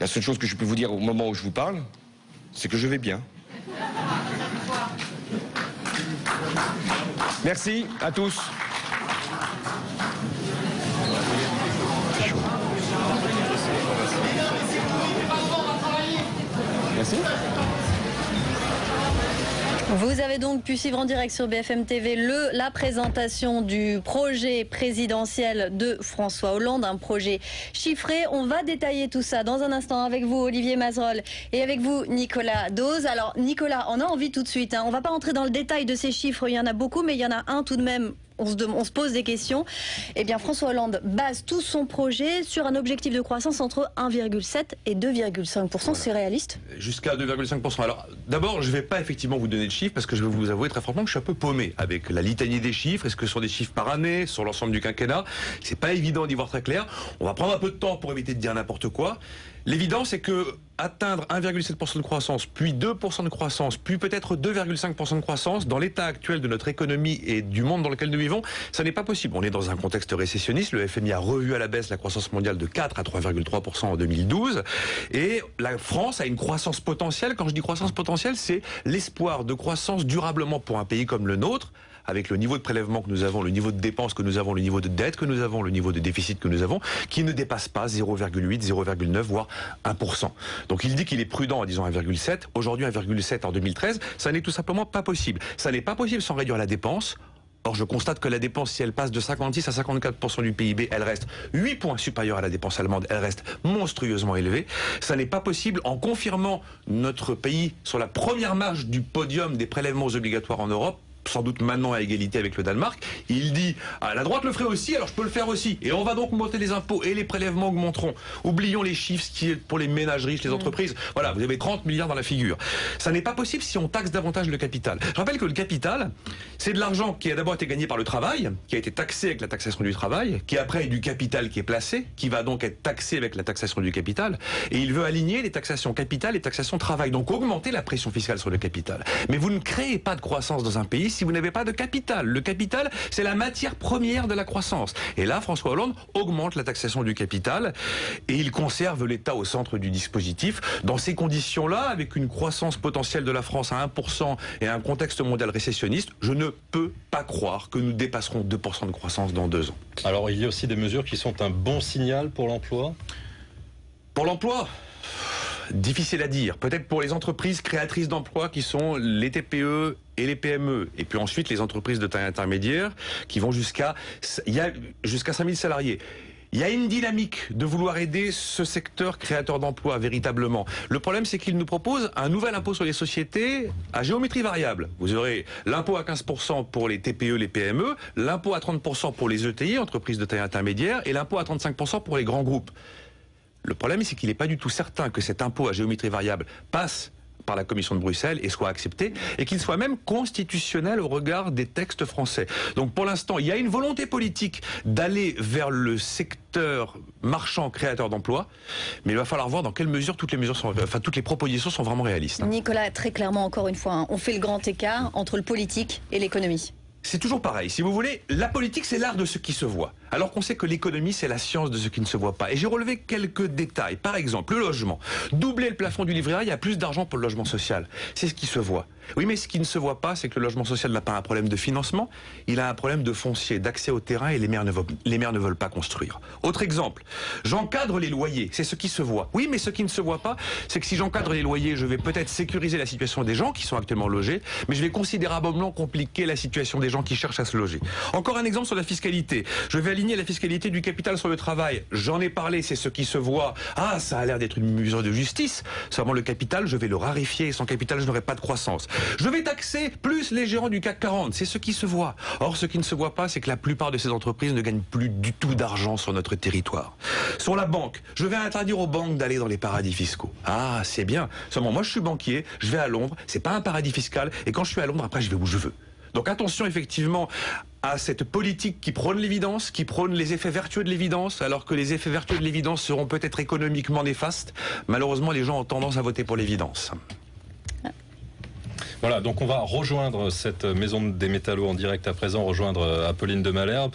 La seule chose que je peux vous dire au moment où je vous parle, c'est que je vais bien. Merci à tous. Merci. Vous avez donc pu suivre en direct sur BFM TV la présentation du projet présidentiel de François Hollande, un projet chiffré. On va détailler tout ça dans un instant avec vous, Olivier Mazerolle, et avec vous, Nicolas Dose. Alors, Nicolas, on a envie tout de suite, on va pas entrer dans le détail de ces chiffres, il y en a beaucoup, mais il y en a un tout de même. On se pose des questions. Eh bien, François Hollande base tout son projet sur un objectif de croissance entre 1,7 et 2,5%. Voilà. C'est réaliste? Jusqu'à 2,5%. Alors, d'abord, je ne vais pas effectivement vous donner de chiffres parce que je vais vous avouer très franchement que je suis un peu paumé avec la litanie des chiffres. Est-ce que ce sont des chiffres par année, sur l'ensemble du quinquennat? C'est pas évident d'y voir très clair. On va prendre un peu de temps pour éviter de dire n'importe quoi. L'évidence, c'est que atteindre 1,7% de croissance, puis 2% de croissance, puis peut-être 2,5% de croissance, dans l'état actuel de notre économie et du monde dans lequel nous vivons, ça n'est pas possible. On est dans un contexte récessionniste. Le FMI a revu à la baisse la croissance mondiale de 4 à 3,3% en 2012. Et la France a une croissance potentielle. Quand je dis croissance potentielle, c'est l'espoir de croissance durablement pour un pays comme le nôtre, avec le niveau de prélèvement que nous avons, le niveau de dépenses que nous avons, le niveau de dette que nous avons, le niveau de déficit que nous avons, qui ne dépasse pas 0,8, 0,9, voire 1%. Donc il dit qu'il est prudent en disant 1,7. Aujourd'hui, 1,7 en 2013, ça n'est tout simplement pas possible. Ça n'est pas possible sans réduire la dépense. Or, je constate que la dépense, si elle passe de 56 à 54% du PIB, elle reste 8 points supérieure à la dépense allemande, elle reste monstrueusement élevée. Ça n'est pas possible en confirmant notre pays sur la première marche du podium des prélèvements obligatoires en Europe, sans doute maintenant à égalité avec le Danemark. Il dit, la droite le ferait aussi, alors je peux le faire aussi. Et on va donc monter les impôts et les prélèvements augmenteront. Oublions les chiffres, ce qui est pour les ménages riches, les entreprises. Voilà, vous avez 30 milliards dans la figure. Ça n'est pas possible si on taxe davantage le capital. Je rappelle que le capital, c'est de l'argent qui a d'abord été gagné par le travail, qui a été taxé avec la taxation du travail, qui après est du capital qui est placé, qui va donc être taxé avec la taxation du capital. Et il veut aligner les taxations capital et taxations travail, donc augmenter la pression fiscale sur le capital. Mais vous ne créez pas de croissance dans un pays si vous n'avez pas de capital. Le capital, c'est la matière première de la croissance. Et là, François Hollande augmente la taxation du capital et il conserve l'État au centre du dispositif. Dans ces conditions-là, avec une croissance potentielle de la France à 1% et un contexte mondial récessionniste, je ne peux pas croire que nous dépasserons 2% de croissance dans 2 ans. Alors, il y a aussi des mesures qui sont un bon signal pour l'emploi? Pour l'emploi, difficile à dire. Peut-être pour les entreprises créatrices d'emplois qui sont les TPE et les PME. Et puis ensuite, les entreprises de taille intermédiaire qui vont jusqu'à 5000 salariés. Il y a une dynamique de vouloir aider ce secteur créateur d'emplois véritablement. Le problème, c'est qu'il nous propose un nouvel impôt sur les sociétés à géométrie variable. Vous aurez l'impôt à 15% pour les TPE, les PME, l'impôt à 30% pour les ETI, entreprises de taille intermédiaire, et l'impôt à 35% pour les grands groupes. Le problème, c'est qu'il n'est pas du tout certain que cet impôt à géométrie variable passe par la Commission de Bruxelles et soit accepté, et qu'il soit même constitutionnel au regard des textes français. Donc pour l'instant, il y a une volonté politique d'aller vers le secteur marchand créateur d'emplois, mais il va falloir voir dans quelle mesure toutes les propositions sont vraiment réalistes. Nicolas, très clairement, encore une fois, on fait le grand écart entre le politique et l'économie. C'est toujours pareil. Si vous voulez, la politique, c'est l'art de ce qui se voit. Alors qu'on sait que l'économie, c'est la science de ce qui ne se voit pas. Et j'ai relevé quelques détails. Par exemple, le logement. Doubler le plafond du livret A, il y a plus d'argent pour le logement social. C'est ce qui se voit. Oui, mais ce qui ne se voit pas, c'est que le logement social n'a pas un problème de financement. Il a un problème de foncier, d'accès au terrain, et les maires ne veulent pas construire. Autre exemple. J'encadre les loyers. C'est ce qui se voit. Oui, mais ce qui ne se voit pas, c'est que si j'encadre les loyers, je vais peut-être sécuriser la situation des gens qui sont actuellement logés, mais je vais considérablement compliquer la situation des gens qui cherchent à se loger. Encore un exemple sur la fiscalité. Je vais aligner la fiscalité du capital sur le travail. J'en ai parlé, c'est ce qui se voit. Ah, ça a l'air d'être une mesure de justice. Seulement le capital, je vais le raréfier, et sans capital, je n'aurai pas de croissance. Je vais taxer plus les gérants du CAC 40, c'est ce qui se voit. Or, ce qui ne se voit pas, c'est que la plupart de ces entreprises ne gagnent plus du tout d'argent sur notre territoire. Sur la banque, je vais interdire aux banques d'aller dans les paradis fiscaux. Ah, c'est bien. Seulement, moi, je suis banquier, je vais à Londres, c'est pas un paradis fiscal, et quand je suis à Londres, après, je vais où je veux. Donc attention effectivement à cette politique qui prône l'évidence, qui prône les effets vertueux de l'évidence, alors que les effets vertueux de l'évidence seront peut-être économiquement néfastes. Malheureusement, les gens ont tendance à voter pour l'évidence. Voilà, donc on va rejoindre cette maison des métallos en direct à présent, rejoindre Apolline de Malherbe.